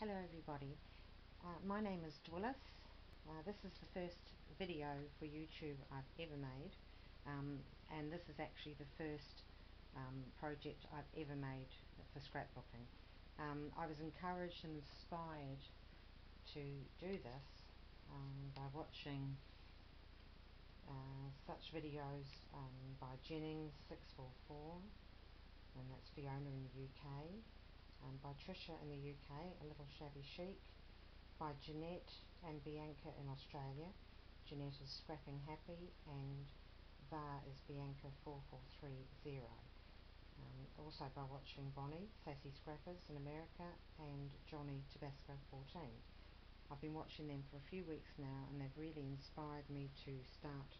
Hello everybody, my name is Dwillis. This is the first video for YouTube I've ever made, and this is actually the first project I've ever made for scrapbooking. I was encouraged and inspired to do this by watching such videos by Jennings 644, and that's Fiona in the UK, by Trisha in the UK, a little Shabby Chic, by Jeanette and Bianca in Australia. Jeanette is Scrapping Happy and VAR is Bianca 4430. Also by watching Bonnie, Sassy Scrappers in America, and Johnny Tabasco 14. I've been watching them for a few weeks now, and they've really inspired me to start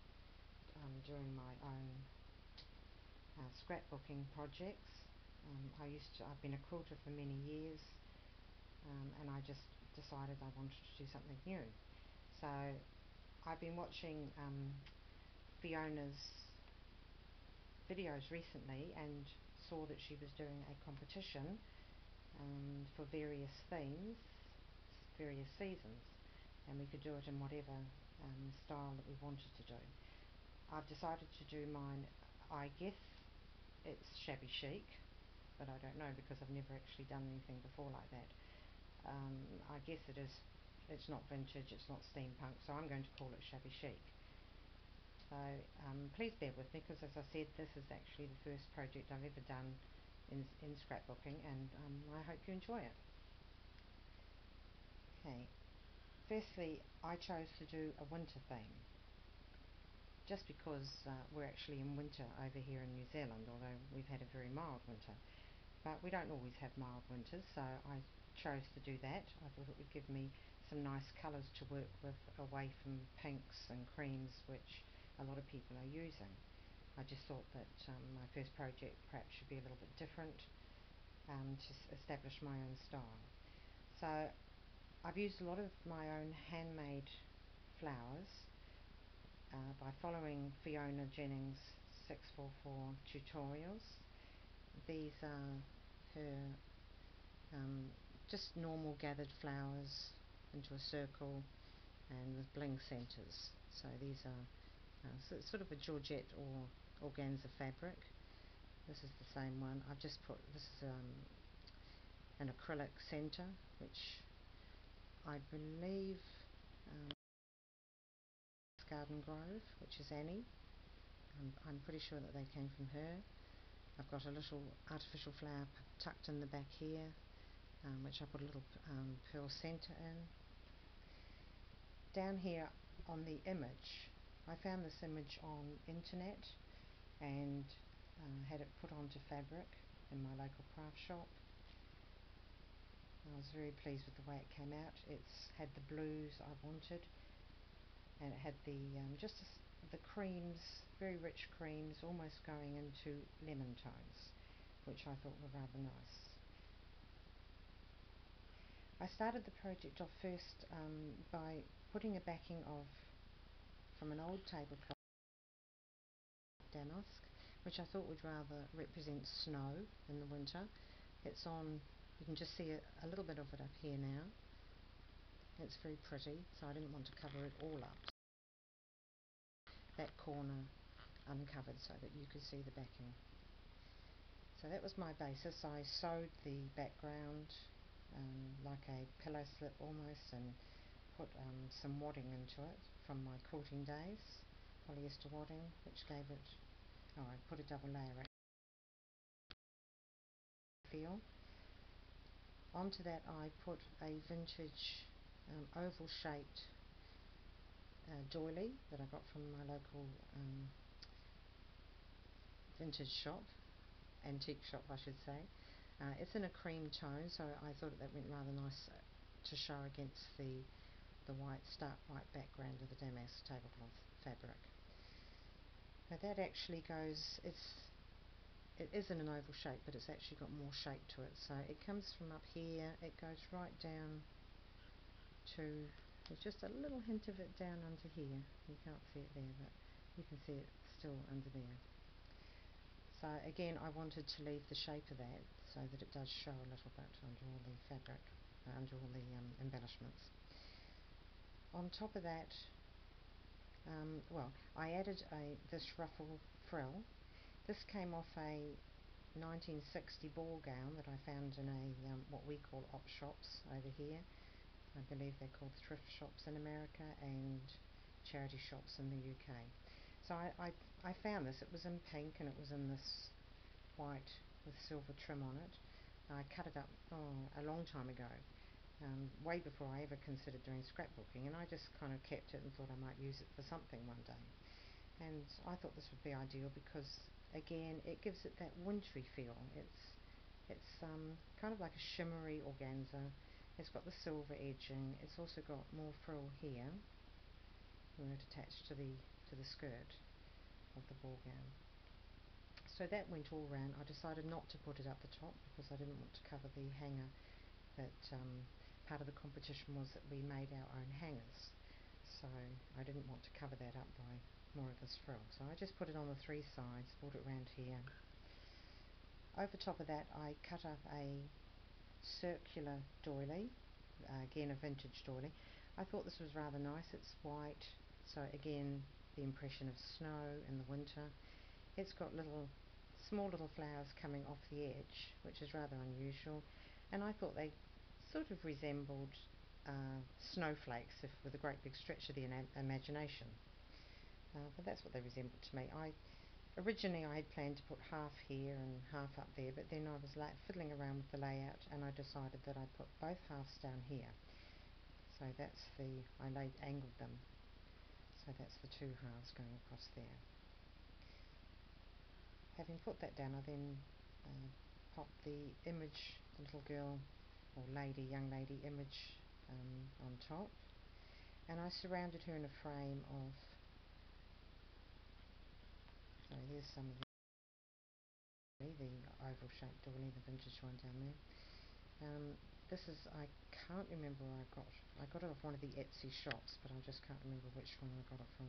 doing my own scrapbooking projects. I've been a quilter for many years, and I just decided I wanted to do something new. So I've been watching Fiona's videos recently and saw that she was doing a competition for various themes, various seasons, and we could do it in whatever style that we wanted to do. I've decided to do mine, I guess it's Shabby Chic, but I don't know because I've never actually done anything before like that. I guess it's not vintage, it's not steampunk, so I'm going to call it Shabby Chic. So please bear with me, because as I said, this is actually the first project I've ever done in scrapbooking, and I hope you enjoy it. Okay, firstly I chose to do a winter theme, just because we're actually in winter over here in New Zealand, although we've had a very mild winter. But we don't always have mild winters, so I chose to do that. I thought it would give me some nice colours to work with, away from pinks and creams, which a lot of people are using. I just thought that my first project perhaps should be a little bit different, to establish my own style. So I've used a lot of my own handmade flowers by following Fiona Jennings 644 tutorials. These are her just normal gathered flowers into a circle and with bling centres. So these are sort of a georgette or organza fabric. This is the same one. I've just put, this is an acrylic centre, which I believe Garden Grove, which is Annie. I'm pretty sure that they came from her. I've got a little artificial flower tucked in the back here, which I put a little pearl centre in. Down here on the image, I found this image on internet and had it put onto fabric in my local craft shop. I was very pleased with the way it came out. It's had the blues I wanted, and it had the the creams, very rich creams, almost going into lemon tones, which I thought were rather nice. I started the project off first by putting a backing from an old tablecloth damask, which I thought would rather represent snow in the winter. It's on, you can just see a little bit of it up here now. It's very pretty, so I didn't want to cover it all up. That corner uncovered so that you could see the backing. So that was my basis. I sewed the background like a pillow slip almost, and put some wadding into it from my quilting days, polyester wadding, which gave it, I put a double layer feel. Onto that I put a vintage oval shaped doily that I got from my local vintage shop, antique shop I should say. It's in a cream tone, so I thought that went rather nice to show against the white, stark white background of the damask tablecloth fabric. Now that actually goes, it is in an oval shape, but it's actually got more shape to it. So it comes from up here, it goes right down to, there's just a little hint of it down under here. You can't see it there, but you can see it still under there. So again, I wanted to leave the shape of that so that it does show a little bit under all the fabric. under all the embellishments. On top of that, well, I added this ruffle frill. This came off a 1960 ball gown that I found in a what we call op shops over here. I believe they're called thrift shops in America and charity shops in the UK. So I found this. It was in pink and it was in this white with silver trim on it. I cut it up a long time ago, way before I ever considered doing scrapbooking, and I just kind of kept it and thought I might use it for something one day. And I thought this would be ideal because, again, it gives it that wintry feel. It's kind of like a shimmery organza. It's got the silver edging. It's also got more frill here where it attached to the skirt of the ball gown. So that went all round. I decided not to put it up the top because I didn't want to cover the hanger. That part of the competition was that we made our own hangers, so I didn't want to cover that up by more of this frill. So I just put it on the three sides, brought it round here. Over top of that I cut up a circular doily, again a vintage doily. I thought this was rather nice. It's white, so again the impression of snow in the winter. It's got small little flowers coming off the edge, which is rather unusual, and I thought they sort of resembled snowflakes, if with a great big stretch of the imagination. But that's what they resembled to me. Originally I had planned to put half here and half up there, but then I was fiddling around with the layout and I decided that I'd put both halves down here. So I angled them, so that's the two halves going across there. Having put that down, I then popped the image, the little girl or young lady image on top, and I surrounded her in a frame of, so here's some of the oval shaped doily, the vintage one down there. This is, I can't remember where I got it off one of the Etsy shops, but I just can't remember which one I got it from.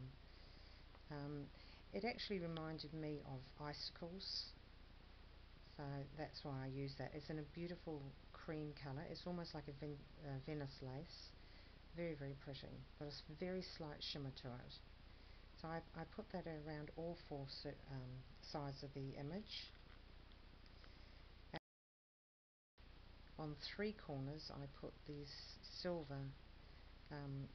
It actually reminded me of icicles, so that's why I use that. It's in a beautiful cream colour. It's almost like a Venice lace. Very, very pretty, but it's a very slight shimmer to it. So I put that around all four sides of the image. And on three corners I put these silver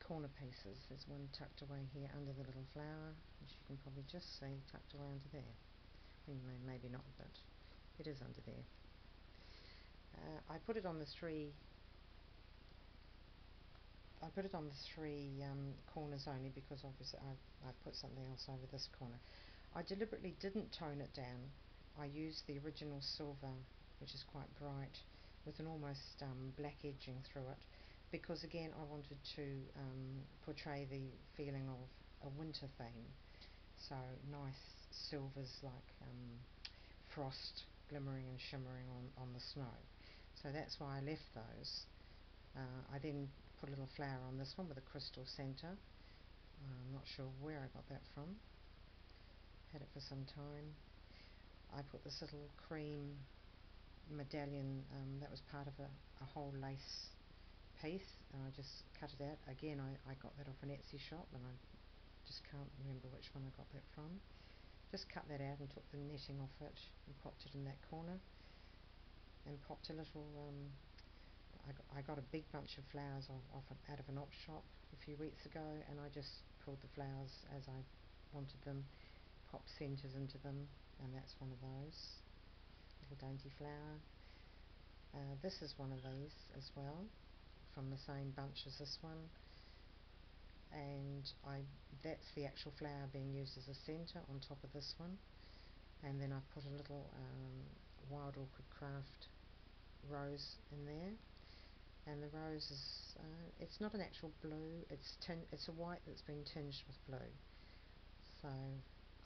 corner pieces. There's one tucked away here under the little flower, which you can probably just see tucked away under there. Maybe not, but it is under there. I put it on the three corners only because obviously I put something else over this corner. I deliberately didn't tone it down. I used the original silver, which is quite bright, with an almost black edging through it, because again I wanted to portray the feeling of a winter theme. So nice silvers like frost glimmering and shimmering on the snow. So that's why I left those. I then put a little flower on this one with a crystal centre. I'm not sure where I got that from. Had it for some time. I put this little cream medallion, that was part of a whole lace piece, and I just cut it out. Again, I got that off an Etsy shop, and I just can't remember which one I got that from. Just cut that out and took the netting off it and popped it in that corner, and popped a little I got a big bunch of flowers out of an op shop a few weeks ago, and I just pulled the flowers as I wanted them, popped centres into them, and that's one of those. Little dainty flower. This is one of these as well, from the same bunch as this one, and that's the actual flower being used as a centre on top of this one. And then I've put a little wild orchid craft rose in there. And the rose is, it's not an actual blue, it's a white that's been tinged with blue. So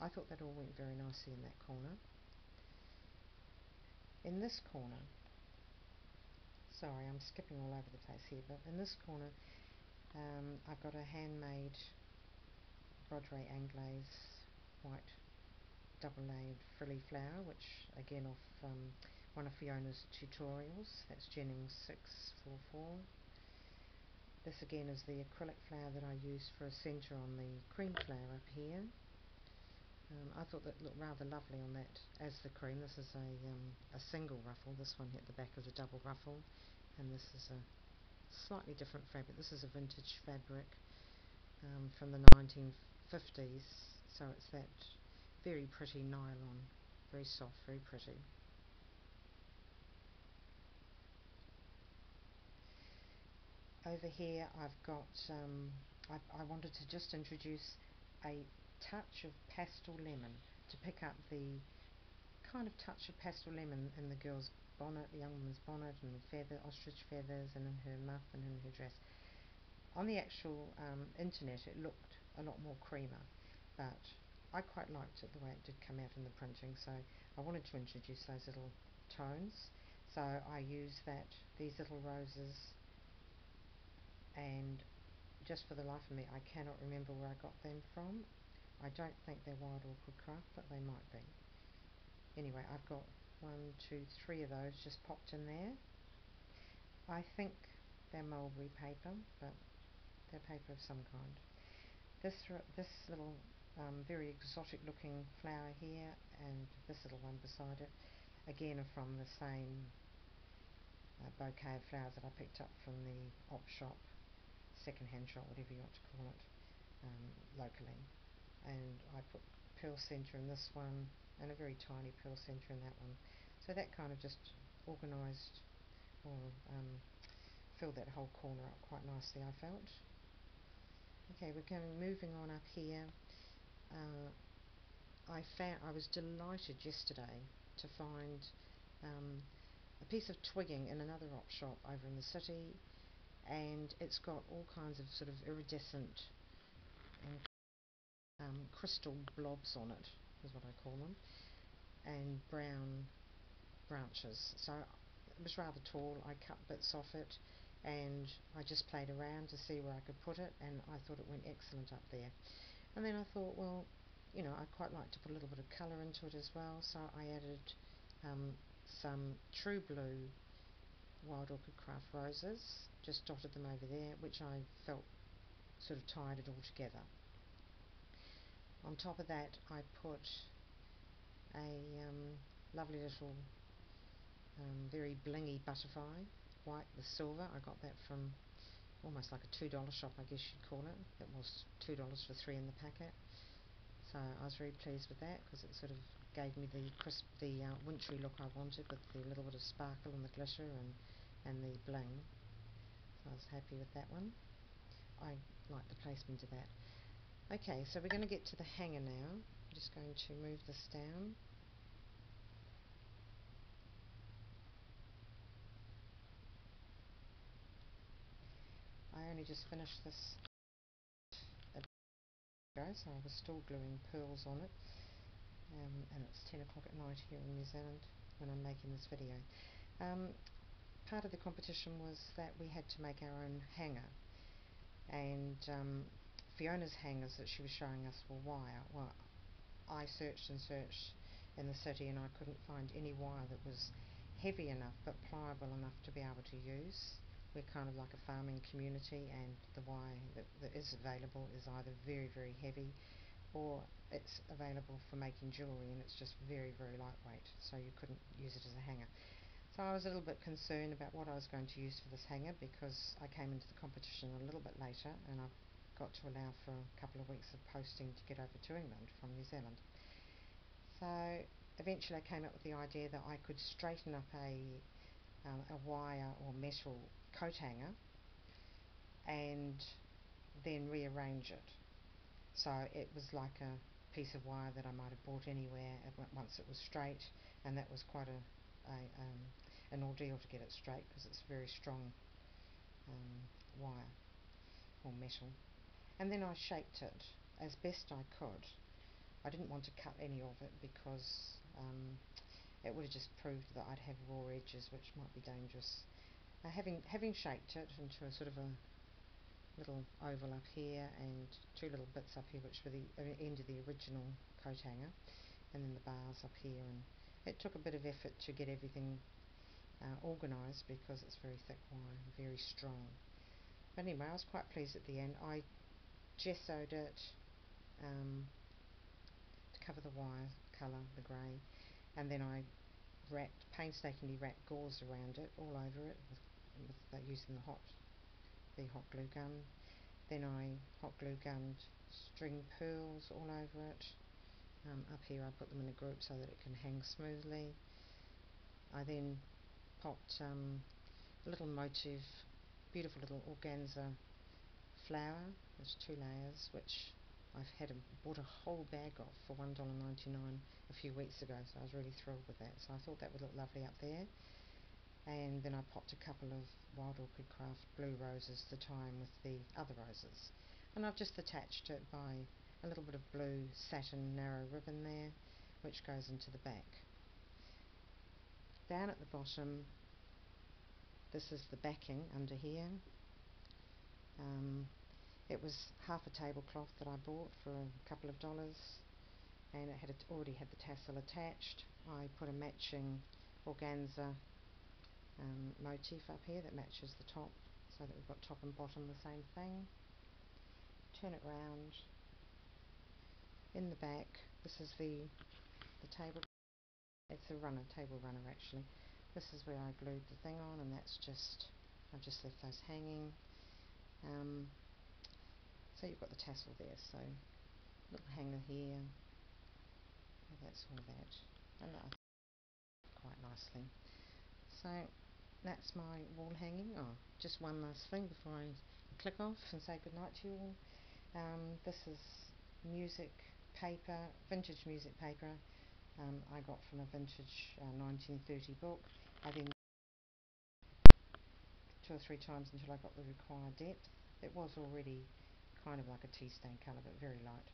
I thought that all went very nicely in that corner. In this corner, sorry I'm skipping all over the place here, but in this corner I've got a handmade broderie anglaise white double layered frilly flower, which again off one of Fiona's tutorials. That's Jennings 644. This again is the acrylic flower that I used for a centre on the cream flower up here. I thought that looked rather lovely on that as the cream. This is a single ruffle. This one at the back is a double ruffle, and this is a slightly different fabric. This is a vintage fabric from the 1950s, so it's that very pretty nylon, very soft, very pretty. Over here I've got, I wanted to just introduce a touch of pastel lemon to pick up the kind of touch of pastel lemon in the girl's bonnet, the young woman's bonnet, and the feather, ostrich feathers, and in her muff and in her dress. On the actual internet it looked a lot more creamer, but I quite liked it the way it did come out in the printing, so I wanted to introduce those little tones. So I use these little roses, and just for the life of me I cannot remember where I got them from. I don't think they're Wild Orchid Craft, but they might be. Anyway, I've got 1, 2, 3 of those just popped in there. I think they're mulberry paper, but they're paper of some kind. This little very exotic looking flower here, and this little one beside it, again are from the same bouquet of flowers that I picked up from the op shop, second-hand shop, whatever you want to call it, locally. And I put pearl centre in this one, and a very tiny pearl centre in that one. So that kind of just organised or filled that whole corner up quite nicely, I felt. Okay, moving on up here. I was delighted yesterday to find a piece of twigging in another op shop over in the city, and it's got all kinds of sort of iridescent crystal blobs on it, is what I call them, and brown branches. So it was rather tall. I cut bits off it and I just played around to see where I could put it, and I thought it went excellent up there. And then I thought, well, you know, I'd quite like to put a little bit of colour into it as well, so I added some true blue Wild Orchid Craft roses, just dotted them over there, which I felt sort of tied it all together. On top of that I put a lovely little very blingy butterfly, white with silver. I got that from almost like a $2 shop, I guess you'd call it. It was $2 for 3 in the packet. So I was very pleased with that, because it sort of gave me the wintry look I wanted, with the little bit of sparkle and the glitter and the bling. So I was happy with that one. I like the placement of that. Okay, so we're going to get to the hanger now. I'm just going to move this down. I only just finished this a bit ago, so I was still gluing pearls on it, and it's 10 o'clock at night here in New Zealand when I'm making this video. Part of the competition was that we had to make our own hanger, and Fiona's hangers that she was showing us were wire. Well, I searched and searched in the city and I couldn't find any wire that was heavy enough but pliable enough to be able to use. We're kind of like a farming community, and the wire that is available is either very, very heavy, or it's available for making jewellery and it's just very, very lightweight, so you couldn't use it as a hanger. So I was a little bit concerned about what I was going to use for this hanger, because I came into the competition a little bit later and I've got to allow for a couple of weeks of posting to get over to England from New Zealand. So eventually I came up with the idea that I could straighten up a wire or metal coat hanger and then rearrange it. So it was like a piece of wire that I might have bought anywhere once it was straight, and that was quite an ordeal to get it straight, because it's very strong wire or metal. And then I shaped it as best I could. I didn't want to cut any of it, because it would have just proved that I'd have raw edges, which might be dangerous. Having shaped it into a sort of a little oval up here and 2 little bits up here, which were the end of the original coat hanger, and then the bars up here and It took a bit of effort to get everything organised because it's very thick wire, very strong. But anyway, I was quite pleased at the end. I gessoed it to cover the wire colour, the grey, and then I painstakingly wrapped gauze around it, all over it, using the hot glue gun. Then I hot glue gunned string pearls all over it. Up here I put them in a group so that it can hang smoothly. I then popped a little motif, beautiful little organza flower. There's 2 layers, which I've bought a whole bag of for $1.99 a few weeks ago, so I was really thrilled with that. So I thought that would look lovely up there. And then I popped a couple of Wild Orchid Craft blue roses to tie in with the other roses. And I've just attached it by a little bit of blue satin narrow ribbon there, which goes into the back. Down at the bottom, this is the backing under here. It was half a tablecloth that I bought for a couple of dollars, and it already had the tassel attached. I put a matching organza motif up here that matches the top, so that we've got top and bottom the same thing. Turn it round. In the back, this is the table. It's a table runner actually. This is where I glued the thing on, and I've just left those hanging. So you've got the tassel there, so little hanger here. That's all that, and I think quite nicely. So that's my wall hanging. Oh, just one last thing before I click off and say goodnight to you all. This is music paper, vintage music paper. I got from a vintage 1930 book. I then 2 or 3 times until I got the required depth. It was already kind of like a tea stain colour, but very light.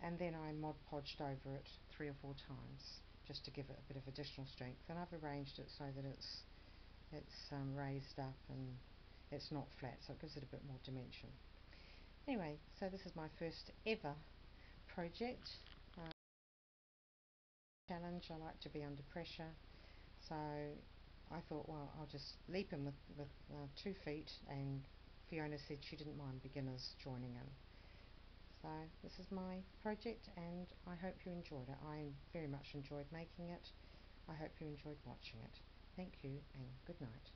And then I Mod Podged over it 3 or 4 times just to give it a bit of additional strength. And I've arranged it so that it's raised up and it's not flat, so it gives it a bit more dimension. Anyway, so this is my first ever project. Challenge. I like to be under pressure, so I thought, well, I'll just leap in with 2 feet, and Fiona said she didn't mind beginners joining in. So this is my project, and I hope you enjoyed it. I very much enjoyed making it. I hope you enjoyed watching it. Thank you, and good night.